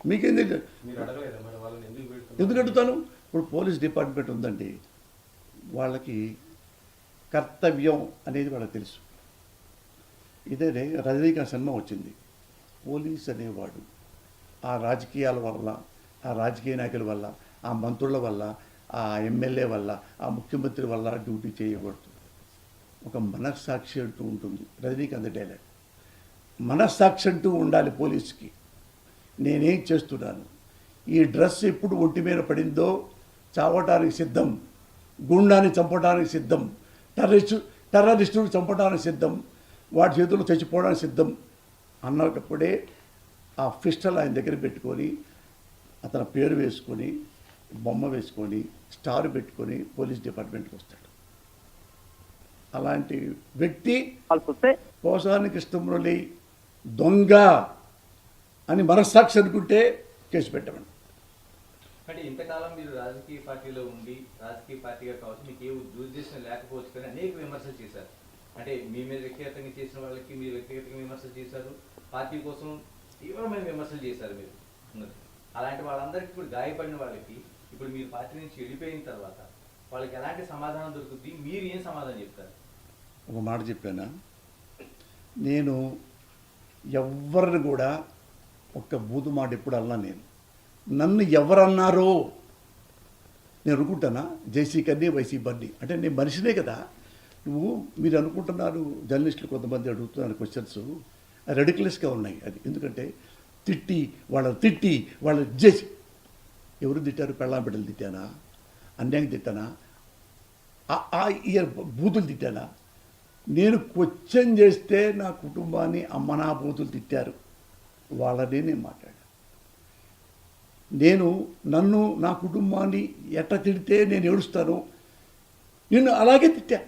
మీకేం తెలియదు. ఎందుకు అడుగుతాను? ఇప్పుడు పోలీస్ డిపార్ట్మెంట్ ఉందండి, వాళ్ళకి కర్తవ్యం అనేది వాళ్ళకి తెలుసు. ఇదే రజనీకాంత్ సినిమా వచ్చింది. పోలీస్ అనేవాడు ఆ రాజకీయాల వల్ల, ఆ రాజకీయ నాయకుల వల్ల, ఆ మంత్రుల వల్ల, ఆ ఎమ్మెల్యే వల్ల, ఆ ముఖ్యమంత్రి వల్ల డ్యూటీ చేయకూడదు. ఒక మనస్సాక్షి అంటూ ఉంటుంది. రజనీకాంత్ డైలాగ్, మనస్సాక్షి అంటూ ఉండాలి పోలీసుకి. నేనేం చేస్తున్నాను, ఈ డ్రెస్ ఎప్పుడు ఒంటి మీద పడిందో చావటానికి సిద్ధం, గుండాన్ని చంపడానికి సిద్ధం, టెర్రరిస్టును చంపడానికి సిద్ధం, వాడి చేతుల్లో చచ్చిపోవడానికి సిద్ధం అన్నప్పుడే ఆ పిస్టల్ ఆయన దగ్గర పెట్టుకొని, అతని పేరు వేసుకొని, బొమ్మ వేసుకొని, స్టార్ పెట్టుకొని పోలీస్ డిపార్ట్మెంట్కి వస్తాడు. అలాంటి వ్యక్తి పోసాని కృష్ణమురళి దొంగ అని మనస్సాక్షి అనుకుంటే కేసు పెట్టమని. అంటే ఇంతకాలం మీరు రాజకీయ పార్టీలో ఉండి, రాజకీయ పార్టీగా కావచ్చు, మీకు ఏ దురుద్దేశం లేకపోవచ్చు కానీ అనేక విమర్శలు చేశారు. అంటే మీ మీద వ్యక్తిగతంగా చేసిన వాళ్ళకి మీరు వ్యక్తిగతంగా విమర్శలు చేశారు, పార్టీ కోసం తీవ్రమైన విమర్శలు చేశారు మీరు ఉన్నది. అలాంటి వాళ్ళందరికీ ఇప్పుడు గాయపడిన వాళ్ళకి ఇప్పుడు మీరు పార్టీ నుంచి వెళ్ళిపోయిన తర్వాత వాళ్ళకి ఎలాంటి సమాధానం దొరుకుతుంది? మీరు ఏం సమాధానం చెప్తారు? ఒక మాట చెప్పానా, నేను ఎవరిని కూడా ఒక్క బూతు మాట ఎప్పుడు అన్నా. నన్ను ఎవరన్నారో నేను అనుకుంటానా, జేసీ కన్నీ వైసీ బన్నీ అంటే నేను మనిషినే కదా. మీరు అనుకుంటున్నారు, జర్నలిస్టులు కొంతమంది అడుగుతున్నారు క్వశ్చన్స్ రెడిక్యులస్గా ఉన్నాయి. అది ఎందుకంటే తిట్టి వాళ్ళ చేసి ఎవరు తిట్టారు? పెళ్ళాం బిడ్డలు తిట్టానా? అన్యాయం తిట్టానా? బూతులు తిట్టానా? నేను క్వశ్చన్ చేస్తే నా కుటుంబాన్ని అమ్మనా బూతులు తిట్టారు, వాళ్ళనే నేను మాట్లాడాను. నన్ను నా కుటుంబాన్ని ఎట్లా తిడితే నేను ఏడుస్తాను, నిన్ను అలాగే తిట్టా.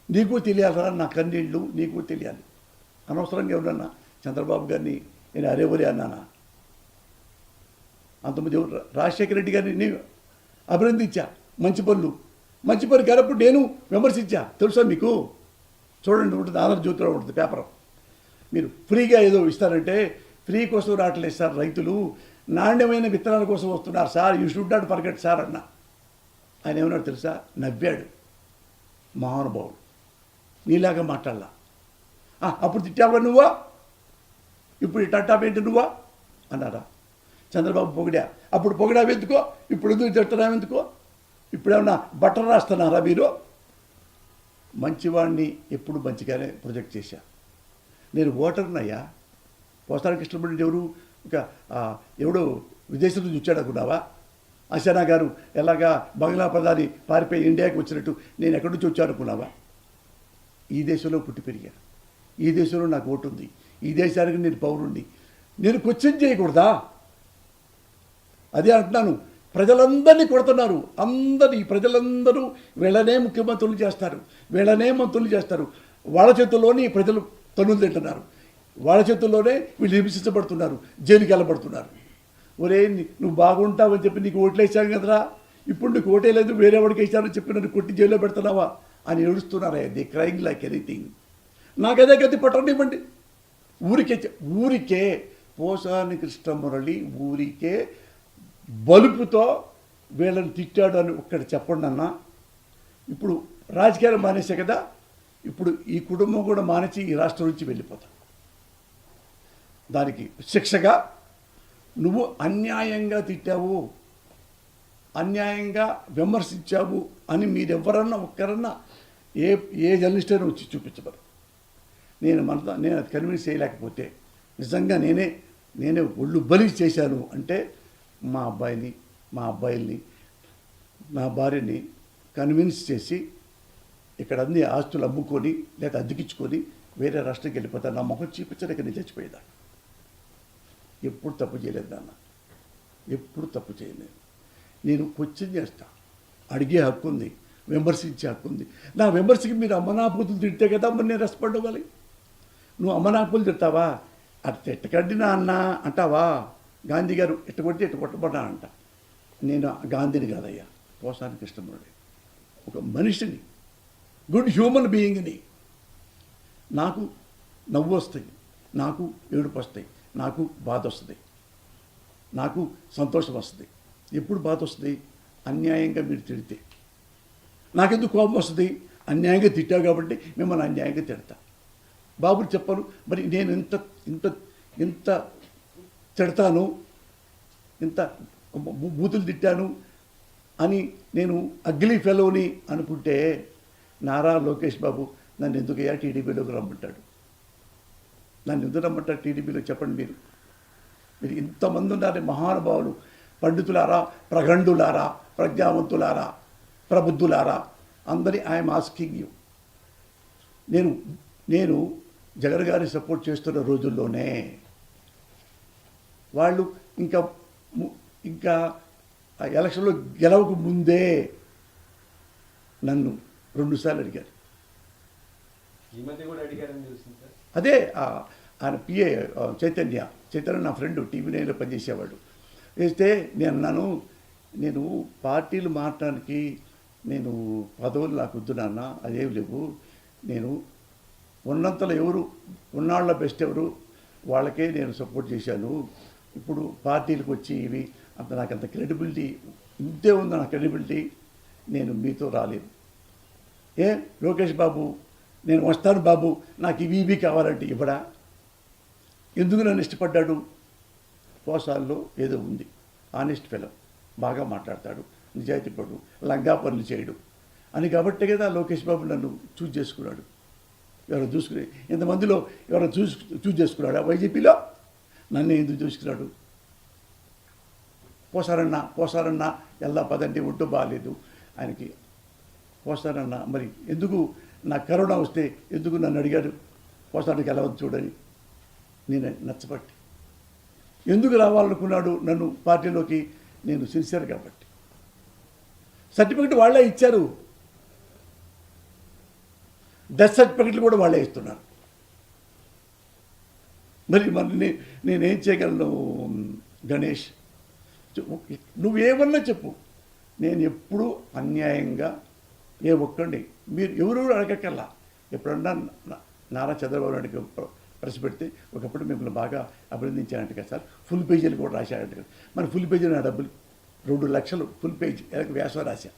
నీకు తెలియాలరా నా కన్నీళ్ళు, నీకు తెలియాలి. అనవసరంగా ఎవరన్నా చంద్రబాబు గారిని నేను అరేవరే అన్నానా? అంతమంది రాజశేఖర రెడ్డి గారిని నేను అభినందించా, మంచి పని కానప్పుడు నేను విమర్శించా. తెలుసా మీకు? చూడండి, ఉంటుంది ఆంధ్రజ్యోతిలో ఉంటుంది పేపర్. మీరు ఫ్రీగా ఏదో ఇస్తారంటే ఫ్రీ కోసం రావట్లేదు సార్, రైతులు నాణ్యమైన విత్తనాల కోసం వస్తున్నారు sir, you should not forget sir అన్న. ఆయన ఏమన్నాడు తెలుసా? నవ్వాడు మహానుభావుడు. నీలాగా మాట్లాడలా. అప్పుడు తిట్టావా నువ్వా, ఇప్పుడు ఇట్టాపేంటి నువ్వా అన్నారా? చంద్రబాబు పొగిడా, అప్పుడు పొగిడావెందుకో, ఇప్పుడు ఎందుకు తిట్టడావెందుకో? ఇప్పుడేమన్నా బట్టలు రాస్తున్నారా మీరు? మంచివాడిని ఎప్పుడు మంచిగానే ప్రొజెక్ట్ చేశా. నేను ఓటర్నయ్యా. పోసాని కృష్ణమురళి ఎవడో విదేశం నుంచి వచ్చాడు అనుకున్నావా? అశనా గారు ఎలాగా బంగ్లా ప్రధాని పారిపోయి ఇండియాకి వచ్చినట్టు నేను ఎక్కడి నుంచి వచ్చాను అనుకున్నావా? ఈ దేశంలో పుట్టి పెరిగా, ఈ దేశంలో నాకు ఓటు ఉంది, ఈ దేశానికి నేను పౌరుణ్ణి. నేను క్వశ్చన్ చేయకూడదా? అదే అంటున్నాను. ప్రజలందరినీ కొడుతున్నారు, ఈ ప్రజలందరూ వీళ్ళనే ముఖ్యమంత్రులు చేస్తారు, వీళ్ళనే మంత్రులు చేస్తారు. వాళ్ళ చేతుల్లోనే ఈ ప్రజలు తన్నులు తింటున్నారు, వాళ్ళ చేతుల్లోనే వీళ్ళు హింసించబడుతున్నారు, జైలుకి వెళ్ళబడుతున్నారు. ఒరే నువ్వు బాగుంటావని చెప్పి నీకు ఓట్లు వేసాను కదరా, ఇప్పుడు నీకు ఓటే లేదు, వేరే వాడికి వేసానని చెప్పి నన్ను కొట్టి జైల్లో పెడుతున్నావా అని ఏడుస్తున్నారా? The crying like anything. నాకదే గతి పట్టనివ్వండి. ఊరికే పోసాని కృష్ణమురళి ఊరికే బలుపుతో వీళ్ళని తిట్టాడు అని ఒక్కటి చెప్పండి అన్న. ఇప్పుడు రాజకీయాలు మానేసే కదా, ఇప్పుడు ఈ కుటుంబం కూడా మానేసి ఈ రాష్ట్రం నుంచి వెళ్ళిపోతాం. దానికి శిక్షగా నువ్వు అన్యాయంగా తిట్టావు, అన్యాయంగా విమర్శించావు అని మీరెవరన్నా ఒక్కరన్నా ఏ జర్నలిస్ట్ అయినా వచ్చి చూపించబరు. నేను అది కన్విన్స్ చేయలేకపోతే, నిజంగా నేనే ఒళ్ళు బలి చేశాను అంటే మా అబ్బాయిల్ని నా భార్యని కన్విన్స్ చేసి ఇక్కడ అన్ని ఆస్తులు అమ్ముకొని లేదా అద్దెకించుకొని వేరే రాష్ట్రానికి వెళ్ళిపోతాను. నా మొహం చూపించడానికి నేను చచ్చిపోయేదా. ఎప్పుడు తప్పు చేయలేదు నాన్న, ఎప్పుడు తప్పు చేయలేదు. నేను క్వశ్చన్ చేస్తా, అడిగే హక్కు ఉంది, విమర్శించే హక్కు ఉంది. నా విమర్శకి మీరు అమ్మనాపుతులు తిడితే కదా మరి నేను రెస్పాండ్ అవ్వాలి. నువ్వు అమ్మనాపులు తిడతావా? అది తిట్టకండి నాన్న అంటావా? గాంధీ గారు ఎట్ట కొడితే ఎట్ట కొట్టబడ్డా అంట. నేను గాంధీని కాదయ్యా, పోసాని కృష్ణమురళి ఒక మనిషిని, గుడ్ హ్యూమన్ బీయింగ్ని. నాకు నవ్వు వస్తాయి, నాకు ఏడుపు వస్తాయి, నాకు బాధ వస్తుంది. నాకు సంతోషం వస్తుంది. ఎప్పుడు బాధ వస్తుంది? అన్యాయంగా మీరు తిడితే. నాకెందుకు కోపం వస్తుంది? అన్యాయంగా తిట్టావు కాబట్టి మిమ్మల్ని అన్యాయంగా తిడతా. బాబుని చెప్పను, మరి నేను ఇంత ఇంత ఇంత తిడతాను, ఇంత బూతులు తిట్టాను అని నేను అగ్లీ ఫెలోని అనుకుంటే నారా లోకేష్ బాబు నన్ను ఎందుకయ్యా టీడీపీలోకి రమ్మంటాడు? నన్ను ఎందుకు రమ్మంటాడు టీడీపీలో? చెప్పండి మీరు. మీరు ఇంతమంది ఉన్నారు మహానుభావులు, పండితులారా, ప్రగండులారా, ప్రజ్ఞావంతులారా, ప్రబుద్ధులారా, అందరి ఐఎమ్ ఆస్కింగ్ యూ. నేను జగన్ గారిని సపోర్ట్ చేస్తున్న రోజుల్లోనే వాళ్ళు ఇంకా ఎలక్షన్లో గెలవక ముందే నన్ను 2 సార్లు అడిగారు. ఈ మధ్య కూడా అడిగారని చూసింది సార్. అదే ఆయన పిఏ చైతన్య నా ఫ్రెండ్ టీవీ నైన్లో పనిచేసేవాడు. వేస్తే నేను అన్నాను, నేను పార్టీలు మారటానికి నేను పదవులు నాకు వద్దు నాన్న, అదేమి లేవు. నేను ఉన్నంతలో ఎవరు ఉన్నాళ్ళ బెస్ట్ ఎవరు వాళ్ళకే నేను సపోర్ట్ చేశాను. ఇప్పుడు పార్టీలకు వచ్చి ఇవి నాకు అంత క్రెడిబిలిటీ ఇంతే ఉంది, నా క్రెడిబిలిటీ. నేను మీతో రాలేదు. లోకేష్ బాబు నేను వస్తాను బాబు, నాకు ఇవి కావాలంటే ఇవ్వడా? ఎందుకు నన్ను ఇష్టపడ్డాడు? పోసాల్లో ఏదో ఉంది, ఆనెస్ట్ ఫెలో, బాగా మాట్లాడతాడు, నిజాయితీపడు, లంగా పనులు చేయడు అని కాబట్టే కదా లోకేష్ బాబు నన్ను చూజ్ చేసుకున్నాడు. ఎవరు చూసుకుని ఇంతమందిలో ఎవరు చూజ్ చేసుకున్నాడా? వైజీపీలో నన్ను ఎందుకు చూసుకున్నాడు? పోసారన్నా ఎలా పదండి, ఒంటూ బాగాలేదు ఆయనకి. పోసారన్నా మరి ఎందుకు నా కరోనా వస్తే ఎందుకు నన్ను అడిగాడు పోసారానికి ఎలా ఉంది చూడని? నేను నచ్చబట్టి. ఎందుకు రావాలనుకున్నాడు నన్ను పార్టీలోకి? నేను సిన్సియర్ కాబట్టి. సర్టిఫికెట్ వాళ్ళే ఇచ్చారు, డెత్ సర్టిఫికెట్లు కూడా వాళ్ళే ఇస్తున్నారు. మరి నేనేం చేయగలను గణేష్? నువ్వేమన్నా చెప్పు, నేను ఎప్పుడూ అన్యాయంగా ఏ ఒక్కడిని మీరు ఎవరెవరు అడగక్కల్లా. ఎప్పుడన్నా నారా చంద్రబాబు నాయుడికి ప్రెస్ పెడితే ఒకప్పుడు మిమ్మల్ని బాగా అభినందించానంట కదా సార్, ఫుల్ పేజీలు కూడా రాశాడంట కదా. మరి ఫుల్ పేజీ నా డబ్బులు 2 లక్షలు ఫుల్ పేజీ వ్యాసం రాశా.